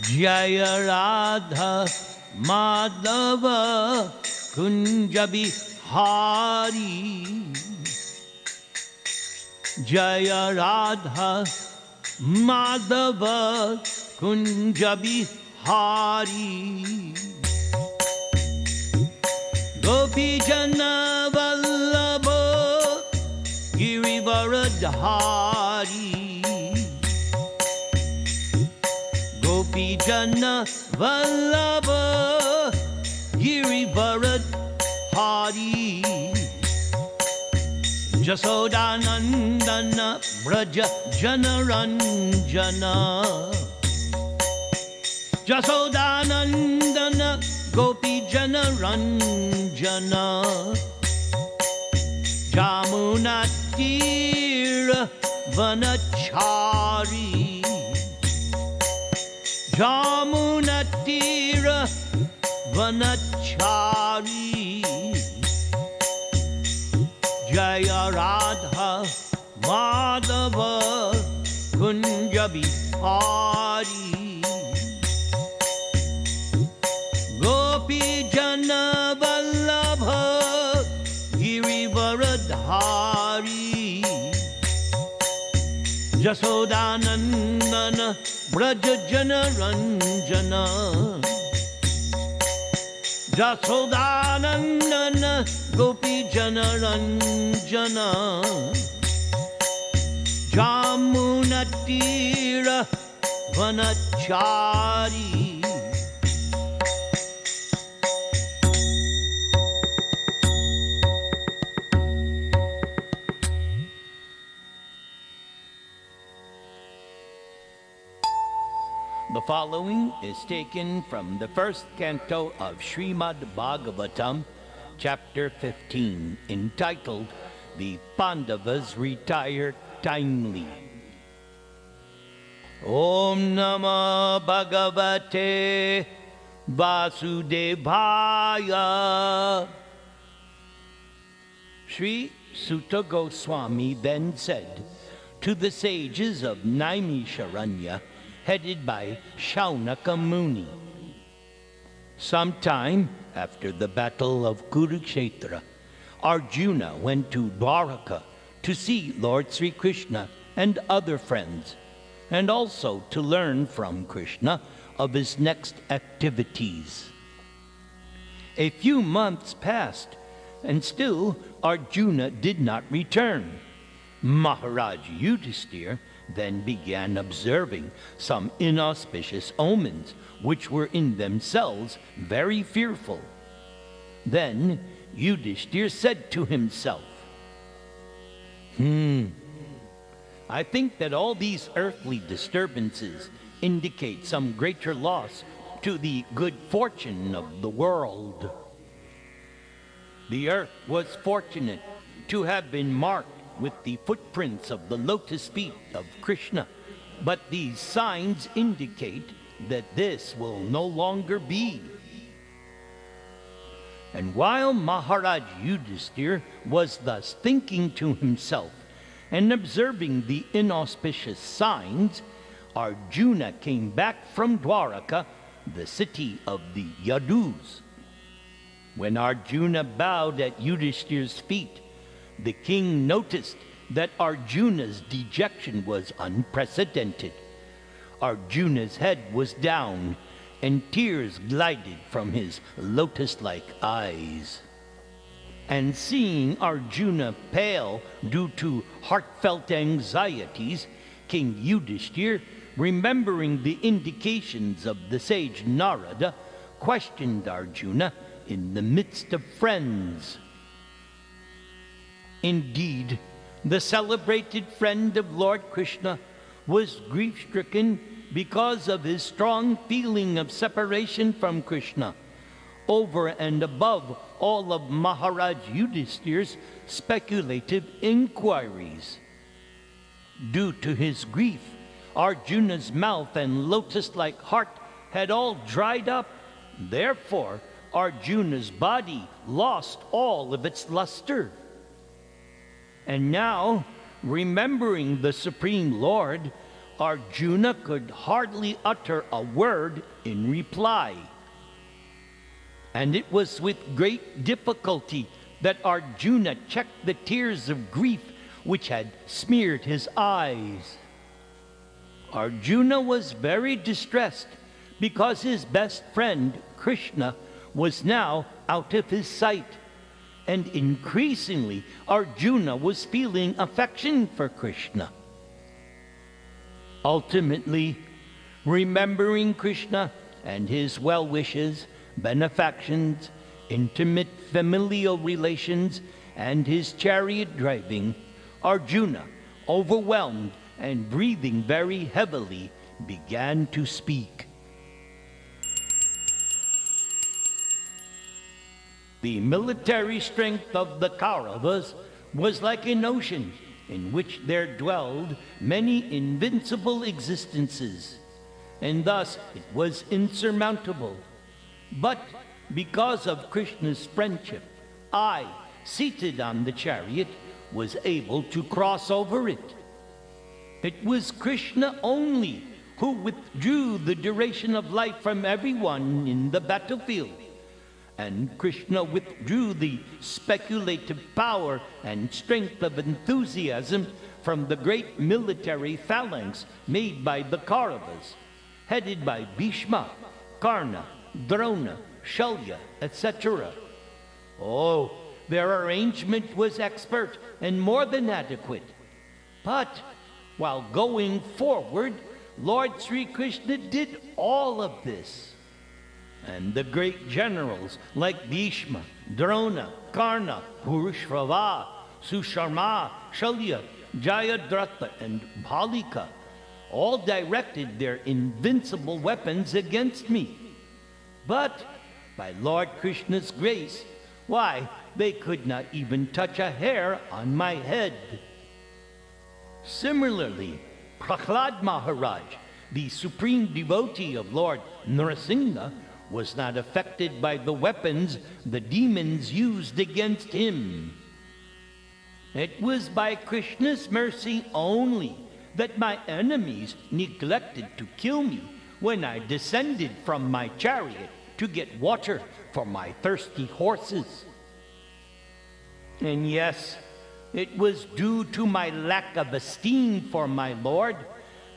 Jaya Radha Madhava Kunja Bihari. Jaya Radha Madhava Kunja Bihari. Gopi Jana Vallabha Girivaradhari. Gopi Jana Vallabha Girivaradhari. Jasodanandana Braja Janaranjana. Jasodanandana Gopi Janaranjana. Jamunatira Vanachari. Jamunatira Vanachari. Jaya Radha Madhava Kunja Bihari. Gopi Jana Vallabha Girivaradhari. Jasodanandana Braja Janaranjana. Jasodanandana Gopi Janaranjana. Jamunatira Vanachari. The following is taken from the first canto of Srimad Bhagavatam, chapter 15, entitled The Pandavas Retire Timely. Om Namah Bhagavate Vasudevaya. Sri Sutta Goswami then said to the sages of Naimisharanya, headed by Shaunaka Muni. Sometime after the battle of Kurukshetra, Arjuna went to Dwaraka to see Lord Sri Krishna and other friends, and also to learn from Krishna of his next activities. A few months passed, and still Arjuna did not return. Maharaj Yudhisthira then began observing some inauspicious omens, which were in themselves very fearful. Then Yudhisthira said to himself, I think that all these earthly disturbances indicate some greater loss to the good fortune of the world. The earth was fortunate to have been marked with the footprints of the lotus feet of Krishna, but these signs indicate that this will no longer be. And while Maharaj Yudhisthira was thus thinking to himself and observing the inauspicious signs, Arjuna came back from Dwaraka, the city of the Yadus. When Arjuna bowed at Yudhishthira's feet, the king noticed that Arjuna's dejection was unprecedented. Arjuna's head was down, and tears glided from his lotus-like eyes. And seeing Arjuna pale due to heartfelt anxieties, King Yudhishthira, remembering the indications of the sage Narada, questioned Arjuna in the midst of friends. Indeed, the celebrated friend of Lord Krishna was grief-stricken because of his strong feeling of separation from Krishna, over and above all of Maharaj Yudhisthira's speculative inquiries. Due to his grief, Arjuna's mouth and lotus-like heart had all dried up. Therefore, Arjuna's body lost all of its luster. And now, remembering the Supreme Lord, Arjuna could hardly utter a word in reply. And it was with great difficulty that Arjuna checked the tears of grief which had smeared his eyes. Arjuna was very distressed because his best friend, Krishna, was now out of his sight. And increasingly, Arjuna was feeling affection for Krishna. Ultimately, remembering Krishna and his well wishes, benefactions, intimate familial relations, and his chariot driving, Arjuna, overwhelmed and breathing very heavily, began to speak. The military strength of the Kauravas was like an ocean in which there dwelled many invincible existences, and thus it was insurmountable. But because of Krishna's friendship, I, seated on the chariot, was able to cross over it. It was Krishna only who withdrew the duration of life from everyone in the battlefield. And Krishna withdrew the speculative power and strength of enthusiasm from the great military phalanx made by the Kauravas, headed by Bhishma, Karna, Drona, Shalya, etc. Oh, their arrangement was expert and more than adequate. But while going forward, Lord Sri Krishna did all of this. And the great generals like Bhishma, Drona, Karna, Purushrava, Susharma, Shalya, Jayadratha, and Bhalika all directed their invincible weapons against me. But by Lord Krishna's grace, why, they could not even touch a hair on my head. Similarly, Prahlad Maharaj, the supreme devotee of Lord Nrsimha, was not affected by the weapons the demons used against him. It was by Krishna's mercy only that my enemies neglected to kill me when I descended from my chariot to get water for my thirsty horses. And yes, it was due to my lack of esteem for my Lord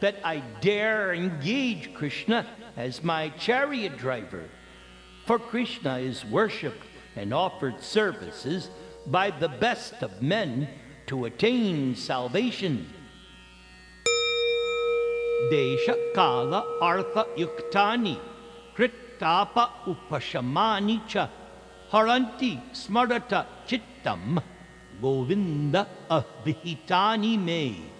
that I dare engage Krishna as my chariot driver. For Krishna is worshipped and offered services by the best of men to attain salvation. Desha kala artha yuktani krittapa upashamani cha haranti smarata chittam govinda avihitani me.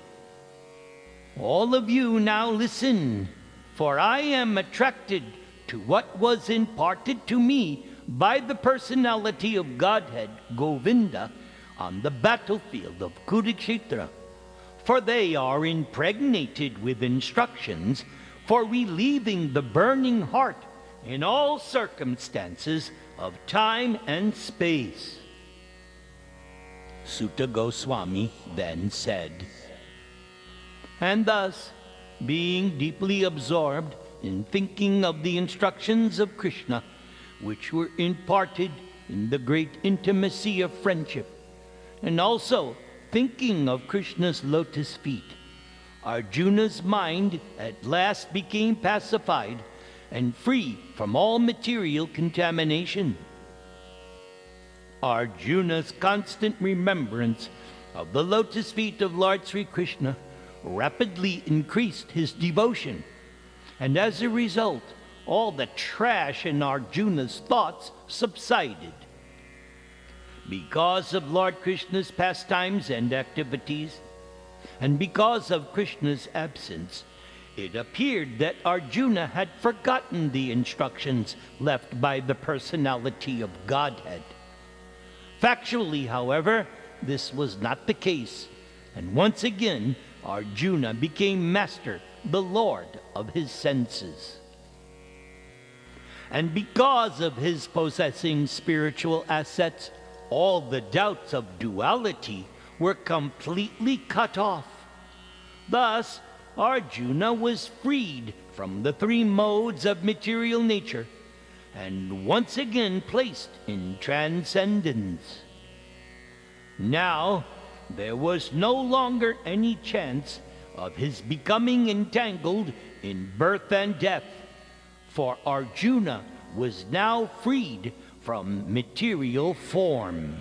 All of you now listen, for I am attracted to what was imparted to me by the personality of Godhead, Govinda, on the battlefield of Kurukshetra. For they are impregnated with instructions for relieving the burning heart in all circumstances of time and space. Sutta Goswami then said, and thus, being deeply absorbed in thinking of the instructions of Krishna, which were imparted in the great intimacy of friendship, and also thinking of Krishna's lotus feet, Arjuna's mind at last became pacified and free from all material contamination. Arjuna's constant remembrance of the lotus feet of Lord Sri Krishna rapidly increased his devotion, and as a result, all the trash in Arjuna's thoughts subsided. Because of Lord Krishna's pastimes and activities, and because of Krishna's absence, it appeared that Arjuna had forgotten the instructions left by the personality of Godhead. Factually, however, this was not the case, and once again, Arjuna became master, the lord of his senses. And because of his possessing spiritual assets, all the doubts of duality were completely cut off. Thus, Arjuna was freed from the three modes of material nature and once again placed in transcendence. Now, there was no longer any chance of his becoming entangled in birth and death, for Arjuna was now freed from material form.